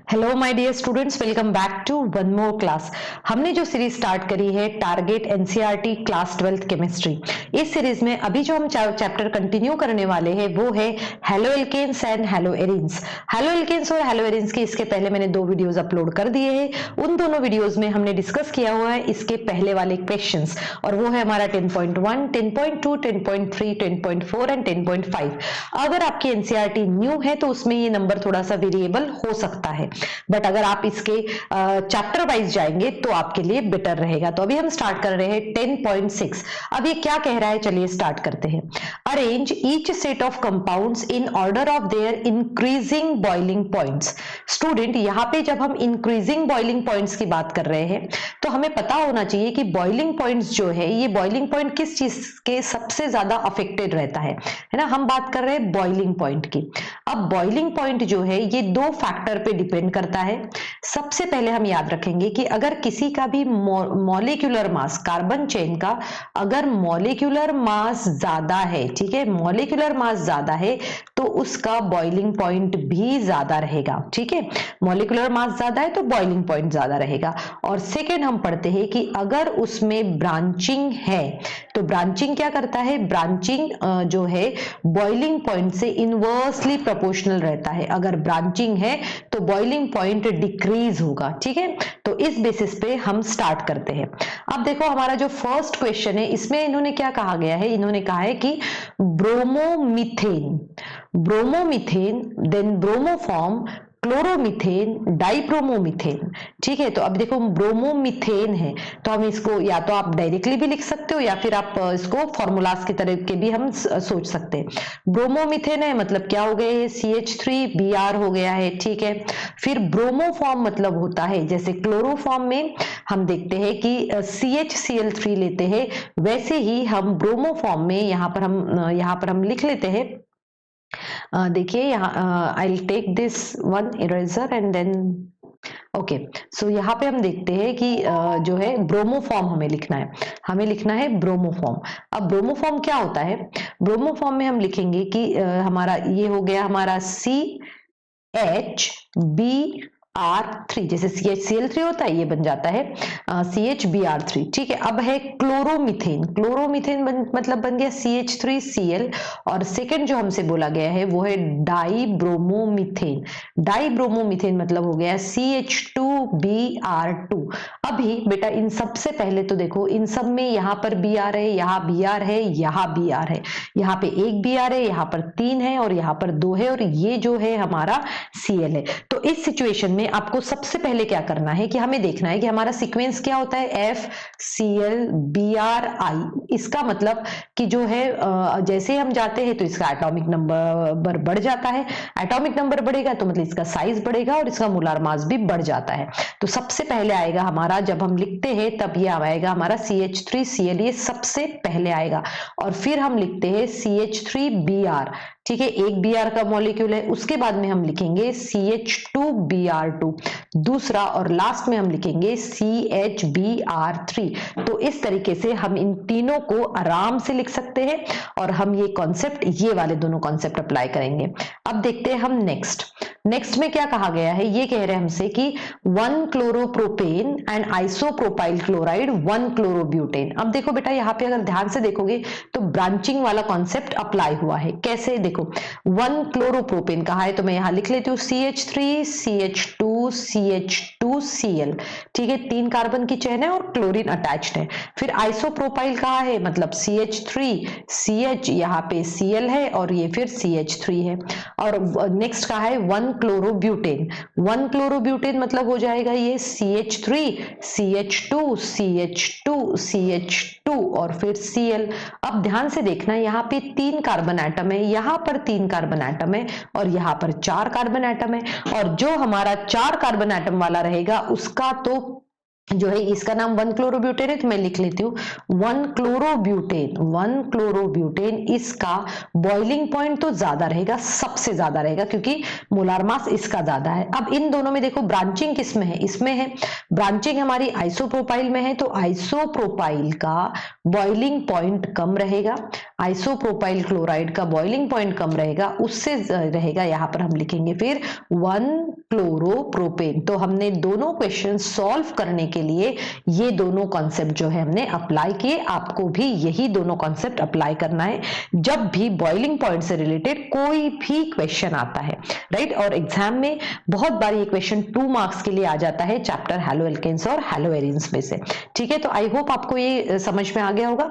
Hello my dear students, welcome back to one more class. हमने जो series start करी है target NCERT class 12th chemistry, इस series में अभी जो हम चैप्टर कंटिन्यू करने वाले हैं वो है haloalkanes and haloarenes. Haloalkanes और हेलो एरिन्स की इसके पहले मैंने 2 वीडियोस अपलोड कर दिए हैं। उन दोनों वीडियोस में हमने डिस्कस किया हुआ है इसके पहले वाले क्वेश्चंस, और वो है हमारा 10.1, 10.2, 10.3, 10.4 एंड 10.5। अगर आपकी एनसीईआरटी न्यू है तो उसमें ये नंबर थोड़ा सा वेरिएबल हो सकता है, बट अगर आप इसके चैप्टर वाइज जाएंगे तो आपके लिए बेटर रहेगा। तो अभी हम स्टार्ट कर रहे हैं 10.6। अब ये क्या कह रहा है, चलिए स्टार्ट करते हैं। Arrange each set of compounds in order of their increasing boiling points. Student, यहाँ पे जब हम इंक्रीजिंग बॉइलिंग पॉइंट्स की बात कर रहे हैं तो हमें पता होना चाहिए कि बॉइलिंग पॉइंट्स जो है, ये बॉइलिंग पॉइंट किस चीज के सबसे ज्यादा अफेक्टेड रहता है ना। हम बात कर रहे हैं बॉइलिंग पॉइंट की। अब बॉइलिंग पॉइंट जो है ये 2 फैक्टर पे डिपेंड करता है। सबसे पहले हम याद रखेंगे कि अगर किसी का भी मॉलिक्यूलर मास, कार्बन चेन का अगर मॉलिक्यूलर मास ज्यादा है, ठीक है, मॉलिक्यूलर मास ज्यादा है तो उसका बॉइलिंग पॉइंट भी ज्यादा रहेगा। ठीक है, मॉलिक्यूलर मास ज्यादा है तो बॉइलिंग पॉइंट ज्यादा रहेगा। और सेकेंड हम पढ़ते हैं कि अगर उसमें ब्रांचिंग है तो ब्रांचिंग क्या करता है, ब्रांचिंग जो है बॉइलिंग पॉइंट से इनवर्सली प्रोपोर्शनल रहता है। अगर ब्रांचिंग है तो बॉइलिंग पॉइंट डिक्रीज होगा। ठीक है, तो इस बेसिस पे हम स्टार्ट करते हैं। अब देखो हमारा जो फर्स्ट क्वेश्चन है इसमें इन्होंने क्या कहा गया है, इन्होंने कहा है कि bromomethane, bromomethane then bromoform, chloromethane, dibromomethane. ठीक है, तो अब देखो ब्रोमोमीथेन है तो हम इसको या तो आप डायरेक्टली भी लिख सकते हो या फिर आप इसको फॉर्मूलाज की तरह के भी हम सोच सकते हैं। ब्रोमोमीथेन है मतलब क्या हो गया है, CH3Br हो गया है। ठीक है, फिर ब्रोमोफॉर्म मतलब होता है जैसे क्लोरोफॉर्म में हम देखते हैं कि CHCl3 लेते हैं, वैसे ही हम ब्रोमोफॉर्म में यहाँ पर हम लिख लेते हैं। देखिए यहाँ I will take this one eraser and then okay. So यहाँ पे हम देखते हैं कि जो है ब्रोमोफॉर्म हमें लिखना है, हमें लिखना है ब्रोमोफॉर्म। अब ब्रोमोफॉर्म क्या होता है, ब्रोमोफॉर्म में हम लिखेंगे कि हमारा ये हो गया हमारा CHBr3, जैसे CHCl3 होता है ये बन जाता है CHBr3। ठीक है, अब है क्लोरोमीथेन, क्लोरोमीथेन मतलब बन गया CH3Cl, और सेकंड जो हमसे बोला गया है वो है डाइब्रोमोमीथेन, डाइब्रोमोमीथेन मतलब हो गया CH2Br2। अभी बेटा इन सबसे पहले तो देखो इन सब में यहाँ पर Br है, यहाँ Br है, यहाँ Br है, यहाँ पे एक Br है, यहाँ पर 3 है और यहाँ पर 2 है, और ये जो है हमारा Cl है। तो इस सिचुएशन में आपको सबसे पहले क्या करना है कि हमें देखना है कि हमारा सीक्वेंस क्या होता है, FClBrI। इसका मतलब कि जो है जैसे हम जाते हैं तो इसका एटॉमिक नंबर बढ़ जाता है, एटॉमिक नंबर बढ़ेगा तो मतलब इसका साइज बढ़ेगा और इसका मोलार मास भी बढ़ जाता है। तो सबसे पहले आएगा हमारा, जब हम लिखते हैं तब ये आएगा हमारा CH3Cl, ये सबसे पहले आएगा, और फिर हम लिखते हैं CH3Br। ठीक है, एक Br का मॉलिक्यूल है, उसके बाद में हम लिखेंगे CH2Br2 दूसरा, और लास्ट में हम लिखेंगे CHBr3। तो इस तरीके से हम इन तीनों को आराम से लिख सकते हैं, और हम ये कॉन्सेप्ट, ये वाले दोनों कॉन्सेप्ट अप्लाई करेंगे। अब देखते हैं हम नेक्स्ट में क्या कहा गया है, ये कह रहे हैं हमसे कि 1 chloropropane and isopropyl chloride 1 chlorobutane. अब देखो बेटा यहाँ पे अगर ध्यान से देखोगे तो ब्रांचिंग वाला कॉन्सेप्ट अप्लाई हुआ है। कैसे, देखो 1 क्लोरोप्रोपेन कहा है तो मैं यहाँ लिख लेती हूँ CH3 CH2 CH2Cl। ठीक है, 3 कार्बन की चेन है और क्लोरीन अटैच्ड है। फिर आइसोप्रोपाइल कहा है मतलब CH3 CH, यहाँ पे Cl है और ये फिर CH3 है। और नेक्स्ट कहा है 1 क्लोरोब्यूटेन, 1 क्लोरोब्यूटेन मतलब हो जाएगा ये CH3 CH2 CH2 CH2 और फिर Cl। अब ध्यान से देखना, यहाँ पे 3 कार्बन एटम है, यहाँ पर 3 कार्बन एटम है और यहाँ पर 4 कार्बन एटम है, और जो हमारा 4 कार्बन एटम वाला रहेगा उसका तो जो है इसका नाम 1 क्लोरोब्यूटेन है, तो मैं लिख लेती हूँ 1 क्लोरोब्यूटेन। इसका बॉइलिंग पॉइंट तो ज्यादा रहेगा, सबसे ज्यादा रहेगा, क्योंकि मोलार मास इसका ज्यादा है। अब इन दोनों में देखो ब्रांचिंग किस में है, इसमें है। ब्रांचिंग हमारी आइसोप्रोपाइल में है, तो आइसोप्रोपाइल का बॉइलिंग पॉइंट कम रहेगा, आइसोप्रोपाइल क्लोराइड का बॉइलिंग पॉइंट कम रहेगा, उससे रहेगा, यहां पर हम लिखेंगे फिर 1 क्लोरोप्रोपेन। तो हमने दोनों क्वेश्चन सॉल्व करने के लिए ये दोनों कॉन्सेप्ट जो है हमने अप्लाई किए। आपको भी यही दोनों कॉन्सेप्ट अप्लाई करना है जब भी बॉइलिंग पॉइंट से रिलेटेड कोई भी क्वेश्चन आता है, राइट। और एग्जाम में बहुत बार ये क्वेश्चन 2 मार्क्स के लिए आ जाता है चैप्टर हैलो एल्केन्स और हैलो एरिन्स में से, ठीक है। तो आई होप आपको ये समझ में आ गया होगा।